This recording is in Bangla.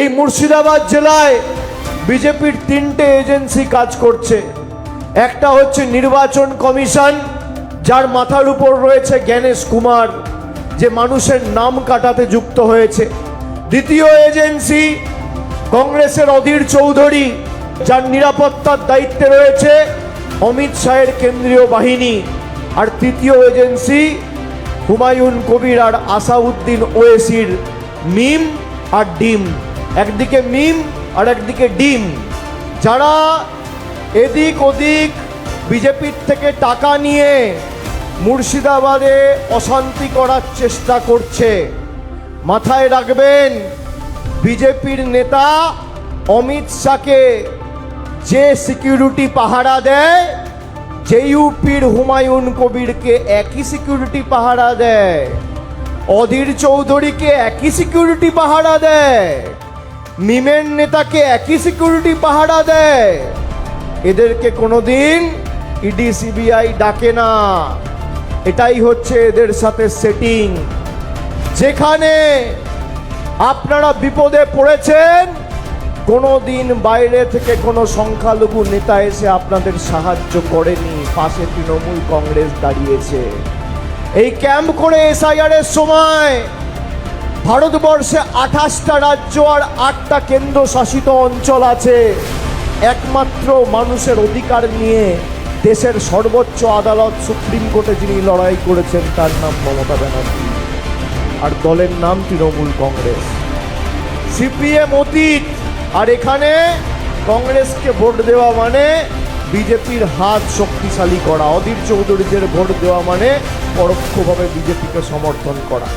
এই মুর্শিদাবাদ জেলায় বিজেপির তিনটে এজেন্সি কাজ করছে। একটা হচ্ছে নির্বাচন কমিশন, যার মাথার উপর রয়েছে জ্ঞানেশ কুমার, যে মানুষের নাম কাটাতে যুক্ত হয়েছে। দ্বিতীয় এজেন্সি কংগ্রেসের অধীর চৌধুরী, যার নিরাপত্তার দায়িত্বে রয়েছে অমিত শাহের কেন্দ্রীয় বাহিনী। আর তৃতীয় এজেন্সি হুমায়ুন কবির আর আসাউদ্দিন ওয়েসির মিম আর ডিম। একদিকে মিম আর একদিকে ডিম, যারা এদিক ওদিক বিজেপির থেকে টাকা নিয়ে মুর্শিদাবাদে অশান্তি করার চেষ্টা করছে। মাথায় রাখবেন, বিজেপির নেতা অমিত শাহকে যে সিকিউরিটি পাহারা দেয়, যে ইউপির হুমায়ুন কবিরকে একই সিকিউরিটি পাহারা দেয়, অধীর চৌধুরীকে একই সিকিউরিটি পাহারা দেয়, মিমের নেতাকে একই সিকিউরিটি পাহারা দেয়। এদেরকে কোনোদিন ইডি সিবিআই ডাকে না। এটাই হচ্ছে এদের সাথে সেটিং। যেখানে আপনারা বিপদে পড়েছেন, কোনোদিন বাইরে থেকে কোনো সংখ্যালঘু নেতা এসে আপনাদের সাহায্য করেনি, পাশে তৃণমূল কংগ্রেস দাঁড়িয়েছে। এই ক্যাম্প করে এসআইআর এর সময় ভারতবর্ষে 28টা রাজ্য আর 8টা কেন্দ্রশাসিত অঞ্চল আছে। একমাত্র মানুষের অধিকার নিয়ে দেশের সর্বোচ্চ আদালত সুপ্রিম কোর্টে যিনি লড়াই করেছেন, তার নাম মমতা ব্যানার্জি, আর দলের নাম তৃণমূল কংগ্রেস। সিপিএম অতীত, আর এখানে কংগ্রেসকে ভোট দেওয়া মানে বিজেপির হাত শক্তিশালী করা। অধীর চৌধুরীদের ভোট দেওয়া মানে পরোক্ষভাবে বিজেপিকে সমর্থন করা।